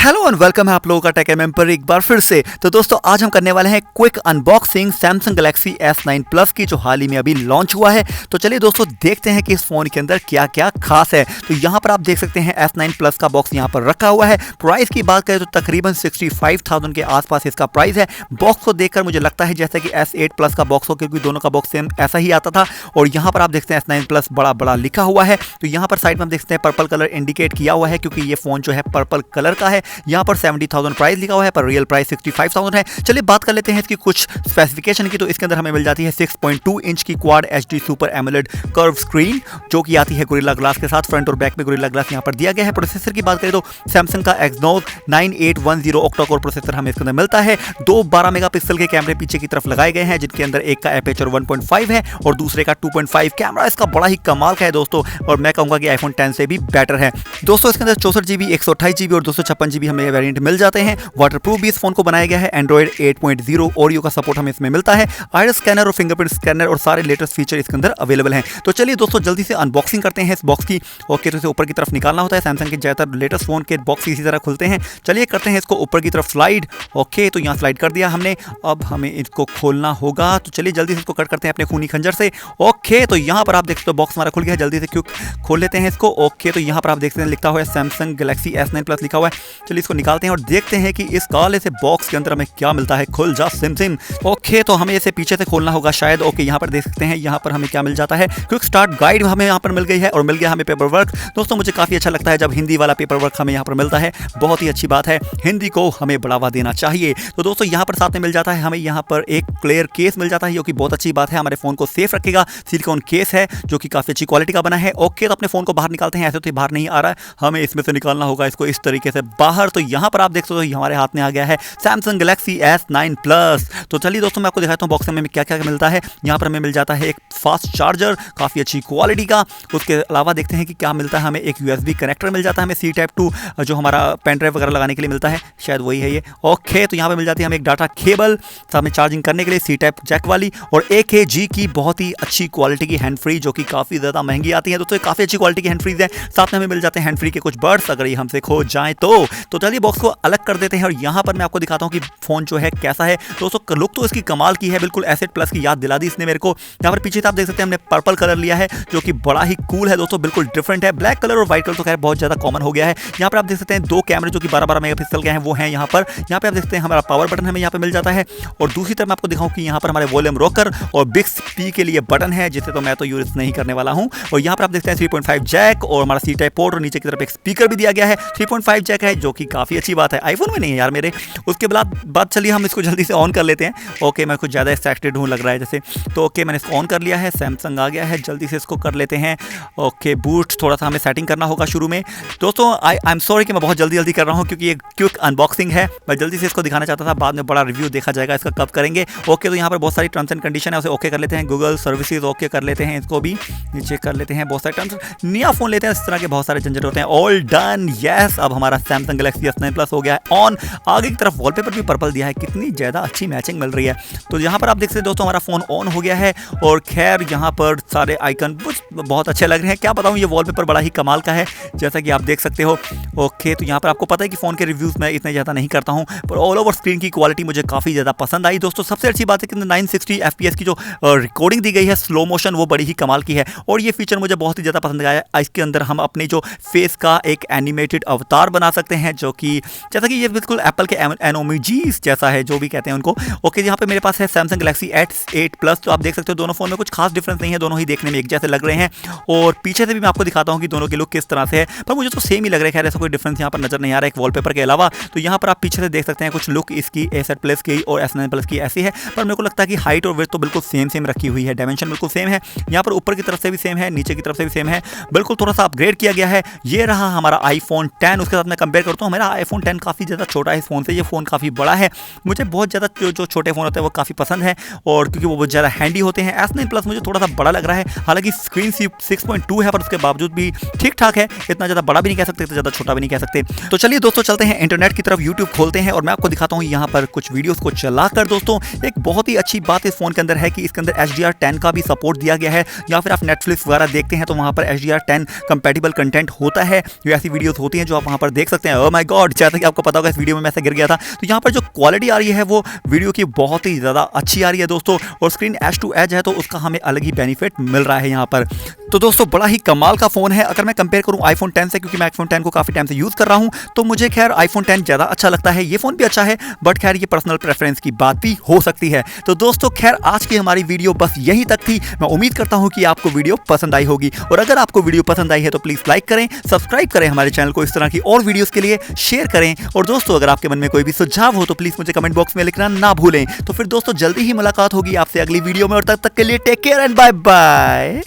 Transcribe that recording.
Hello and welcome है आप लोगों का टेक एमएम पर एक बार फिर से। तो दोस्तों आज हम करने वाले हैं quick unboxing Samsung Galaxy S9 plus की, जो हाल ही में अभी लॉन्च हुआ है। तो चलिए दोस्तों देखते हैं कि इस फोन के अंदर क्या क्या खास है। तो यहाँ पर आप देख सकते हैं S9 प्लस का बॉक्स यहाँ पर रखा हुआ है। प्राइस की बात करें तो तकरीबन 65,000 के आसपास इसका प्राइस है। बॉक्स को देखकर मुझे लगता है जैसे कि S8 प्लस का बॉक्स हो, क्योंकि दोनों का बॉक्स सेम ऐसा ही आता था। और यहाँ पर आप देखते हैं S9 प्लस बड़ा बड़ा लिखा हुआ है। तो यहाँ पर साइड में हम देखते हैं पर्पल कलर इंडिकेट किया हुआ है, क्योंकि ये फोन जो है पर्पल कलर का है। यहाँ पर 70,000 प्राइस लिखा हुआ है, पर रियल प्राइस 65,000 है। चलिए बात कर लेते हैं इसकी कुछ स्पेसिफिकेशन की। तो इसके अंदर हमें मिल जाती है 6.2 इंच की quad HD super AMOLED curve screen, जो कि आती है गोरिल्ला ग्लास के साथ। फ्रंट और बैक में गोरिल्ला ग्लास यहाँ पर दिया गया है। प्रोसेसर की बात करें तो सैमसंग का Exynos 9810 ऑक्टा कोर प्रोसेसर हमें इसके अंदर मिलता है। दो 12 मेगापिक्सल के कैमरे पीछे की तरफ लगाए गए हैं, जिनके अंदर एक का एपर्चर 1.5 है और दूसरे का 2.5। कैमरा इसका बड़ा ही कमाल का है दोस्तों, और मैं कहूंगा कि iPhone 10 से भी बेटर है दोस्तों। इसके अंदर 64 GB 128 GB और 256 GB हमें वेरिएंट मिल जाते हैं। वाटरप्रूफ भी इस फोन को बनाया गया है। एंड्रॉइड 8.0 ओरियो का सपोर्ट हमें इसमें मिलता है। आइरिस स्कैनर और फिंगरप्रिंट स्कैनर और सारे लेटेस्ट फीचर इसके अंदर अवेलेबल हैं। तो चलिए दोस्तों जल्दी से अनबॉक्सिंग करते हैं इस बॉक्स की। ओके, तो इसे ऊपर की तरफ निकालना होता है। सैमसंग के ज्यादातर लेटेस्ट फोन के बॉक्स इसी तरह खुलते हैं। चलिए करते हैं इसको ऊपर की तरफ स्लाइड। ओके, तो यहाँ स्लाइड कर दिया हमने। अब हमें इसको खोलना होगा। तो चलिए जल्दी से इसको कट करते हैं अपने खूनी खंजर से। ओके, तो यहाँ पर आप देख सकते हो बॉक्स हमारा खुल गया है। जल्दी से क्यों खोल लेते हैं इसको। ओके, तो यहाँ पर आप देख सकते हैं लिखा हुआ है सैमसंग गैलेक्सी S9 प्लस लिखा हुआ है। चलिए इसको निकालते हैं और देखते हैं कि इस काले से बॉक्स के अंदर हमें क्या मिलता है। खुल जा सिम सिम। ओके, तो हमें इसे पीछे से खोलना होगा शायद। ओके, यहाँ पर देख सकते हैं यहाँ पर हमें क्या मिल जाता है। क्विक स्टार्ट गाइड हमें यहाँ पर मिल गई है और मिल गया हमें पेपर वर्क। दोस्तों मुझे काफी अच्छा लगता है जब हिंदी वाला पेपर वर्क हमें यहाँ पर मिलता है। बहुत ही अच्छी बात है, हिंदी को हमें बढ़ावा देना चाहिए। तो दोस्तों यहाँ पर साथ में मिल जाता है हमें यहाँ पर एक क्लियर केस मिल जाता है, जो कि बहुत अच्छी बात है। हमारे फोन को सेफ रखेगा। सिलिकॉन केस है जो कि काफी अच्छी क्वालिटी का बना है। ओके, तो अपने फोन को बाहर निकालते हैं। ऐसे तो बाहर नहीं आ रहा है, हमें इसमें से निकालना होगा इसको इस तरीके से बाहर। तो यहाँ पर आप देख सकते हो हमारे हाथ में आ गया है सैमसंग गैलेक्सी S9 प्लस। तो चलिए दोस्तों मैं आपको दिखाता हूँ बॉक्स में क्या क्या मिलता है। यहाँ पर हमें मिल जाता है एक फास्ट चार्जर काफी अच्छी क्वालिटी का। उसके अलावा देखते हैं कि क्या मिलता है। हमें एक USB कनेक्टर मिल जाता है। हमें C Type 2 जो हमारा पेन ड्राइव वगैरह लगाने के लिए मिलता है, शायद वही है ये। ओके, तो यहाँ पर मिल जाती है हमें एक डाटा केबल साथ में चार्जिंग करने के लिए C Type जैक वाली, और AKG की बहुत ही अच्छी क्वालिटी की हैंड फ्री, जो कि काफी ज्यादा महंगी आती है दोस्तों। काफी अच्छी क्वालिटी की हैंड फ्रीज है। साथ में हमें मिल जाते हैं हैंड फ्री के कुछ बर्ड्स, अगर ये हमसे खो जाए तो चलिए बॉक्स को अलग कर देते हैं। और यहाँ पर मैं आपको दिखाता हूँ कि फोन जो है कैसा है दोस्तों। लुक तो इसकी कमाल की है, बिल्कुल S8 प्लस की याद दिला दी इसने मेरे को। यहाँ पर पीछे आप देख सकते हैं हमने पर्पल कलर लिया है, जो कि बड़ा ही कूल है दोस्तों, बिल्कुल डिफरेंट है। ब्लैक कलर और व्हाइट कलर तो खैर बहुत ज्यादा कॉमन हो गया है। यहाँ पर आप देख सकते हैं दो कैमरे जो कि 12-12 मेगापिक्सल के हैं, वो हैं यहाँ पर। यहाँ पे आप देख सकते हैं हमारा पावर बटन हमें यहाँ पे मिल जाता है। और दूसरी तरफ मैं आपको दिखाऊं कि यहाँ पर हमारे वॉल्यूम रोकर और Bixby के लिए बटन है, जिसे तो मैं तो यूज नहीं करने वाला हूँ। और यहाँ पर आप देखते हैं 3.5 जैक और हमारा C Type पोर्ट, और नीचे की तरफ एक स्पीकर भी दिया गया है। 3.5 जैक है, जो कि काफी अच्छी बात है। आईफोन में नहीं है यार मेरे। उसके बाद चलिए हम इसको जल्दी से ऑन कर लेते हैं। ओके, मैं कुछ ज़्यादा एक्साइटेड हूँ लग रहा है जैसे। तो ओके, मैंने इसको ऑन कर लिया है। सैमसंग आ गया है, जल्दी से इसको कर लेते हैं। ओके, बूट थोड़ा सा हमें सेटिंग करना होगा शुरू में दोस्तों। आई एम सॉरी कि मैं बहुत जल्दी कर रहा हूँ, क्योंकि ये क्विक अनबॉक्सिंग है। मैं जल्दी से इसको दिखाना चाहता था, बाद में बड़ा रिव्यू देखा जाएगा इसका कब करेंगे। ओके, तो यहाँ पर बहुत सारी टर्म्स एंड कंडीशन है, उसे ओके कर लेते हैं। गूगल सर्विसेज ओके कर लेते हैं, इसको भी नीचे कर लेते हैं। बहुत सारे टर्म्स, नया फोन लेते हैं, इस तरह के बहुत सारे झंझट होते हैं। All done, yes. अब हमारा सैमसंग गैलेक्सी S9 प्लस हो गया है ऑन। आगे की तरफ वॉलपेपर भी पर्पल दिया है, कितनी ज़्यादा अच्छी मैचिंग मिल रही है। तो यहाँ पर आप देख सकते हैं दोस्तों हमारा फ़ोन ऑन हो गया है। और खैर यहाँ पर सारे आइकन बहुत अच्छे लग रहे हैं। क्या बताऊँ, ये वॉलपेपर बड़ा ही कमाल का है, जैसा कि आप देख सकते हो। ओके, तो यहाँ पर आपको पता है कि फ़ोन के रिव्यूज़ मैं इतने ज़्यादा नहीं करता हूँ, पर ऑल ओवर स्क्रीन की क्वालिटी मुझे काफ़ी ज़्यादा पसंद आई दोस्तों। सबसे अच्छी बात है कि 960 FPS की जो रिकॉर्डिंग दी गई है, स्लो मोशन, वो बड़ी ही कमाल की है। और ये फीचर मुझे बहुत ही ज़्यादा पसंद आया। इसके अंदर हम अपने जो फेस का एक एनिमेटेड अवतार बना सकते हैं, जो कि जैसा कि ये बिल्कुल एप्पल के एनोमीजीज जैसा है, जो भी कहते हैं उनको। ओके, यहाँ पे मेरे पास है सैमसंग गैलेक्सी S8 प्लस। तो आप देख सकते हो दोनों फोन में कुछ खास डिफरेंस नहीं है, दोनों ही देखने में एक जैसे लग रहे हैं। और पीछे से भी मैं आपको दिखाता हूँ कि दोनों की लुक किस तरह से है, पर मुझे तो सेम ही लग रहा है। खैर ऐसा कोई डिफरेंस यहाँ पर नजर नहीं आ रहा है एक वॉलपेपर के अलावा। तो यहाँ पर आप पीछे से देख सकते हैं कुछ लुक इसकी S8 प्लस की और S9 प्लस की ऐसी है, पर मेरे को लगता है कि हाइट और वेट तो बिल्कुल सेम रखी हुई है। डायमेंशन बिल्कुल सेम है। यहाँ पर ऊपर की तरफ से भी सेम है, नीचे की तरफ से भी सेम है, बिल्कुल थोड़ा सा अपग्रेड किया गया है। ये रहा हमारा iPhone 10। उसके साथ मैं कंपेयर करता हूँ, मेरा iPhone 10 काफ़ी ज़्यादा छोटा है इस फोन से। ये फोन काफ़ी बड़ा है। मुझे बहुत ज़्यादा जो छोटे फोन होते हैं वो काफ़ी पसंद है, और क्योंकि वो बहुत ज़्यादा हैंडी होते हैं। S9 प्लस मुझे थोड़ा सा बड़ा लग रहा है, हालांकि स्क्रीन 6.2 है, पर उसके बावजूद भी ठीक ठाक है। इतना ज़्यादा बड़ा भी नहीं कह सकते, इतना ज़्यादा छोटा भी नहीं कह सकते। तो चलिए दोस्तों चलते हैं इंटरनेट की तरफ, यूट्यूब खोलते हैं और मैं आपको दिखाता हूँ यहाँ पर कुछ वीडियोस को चलाकर। दोस्तों एक बहुत ही अच्छी बात इस फोन के अंदर है कि इसके अंदर HDR10 का भी सपोर्ट दिया गया है। या फिर आप नेटफ्लिक्स वगैरह देखते हैं तो वहाँ पर HDR10 कंपैटिबल कंटेंट होता है। जो ऐसी वीडियोस होती हैं जो आप वहाँ पर देख सकते हैं। माय गॉड, जैसा कि आपको पता होगा इस वीडियो में मैं ऐसे गिर गया था। तो यहाँ पर जो क्वालिटी आ रही है वो वीडियो की बहुत ही ज़्यादा अच्छी आ रही है दोस्तों, और स्क्रीन एज टू एज है तो उसका हमें अलग ही बेनिफिट मिल रहा है यहाँ पर। तो दोस्तों बड़ा ही कमाल का फ़ोन है। अगर मैं कंपेयर करूँ आईफोन 10 से, क्योंकि मैं आईफोन 10 को काफ़ी टाइम से यूज़ कर रहा हूँ, तो मुझे खैर आईफोन 10 ज़्यादा अच्छा लगता है। ये फ़ोन भी अच्छा है, बट खैर ये पर्सनल प्रेफरेंस की बात भी हो सकती है। तो दोस्तों खैर आज की हमारी वीडियो बस यही तक थी। मैं उम्मीद करता हूँ कि आपको वीडियो पसंद आई होगी, और अगर आपको वीडियो पसंद आई है तो प्लीज़ लाइक करें, सब्सक्राइब करें हमारे चैनल को, इस तरह की और वीडियोस के लिए शेयर करें। और दोस्तों अगर आपके मन में कोई भी सुझाव हो तो प्लीज़ मुझे कमेंट बॉक्स में लिखना ना भूलें। तो फिर दोस्तों जल्दी ही मुलाकात होगी आपसे अगली वीडियो में, और तब तक के लिए take care and bye bye.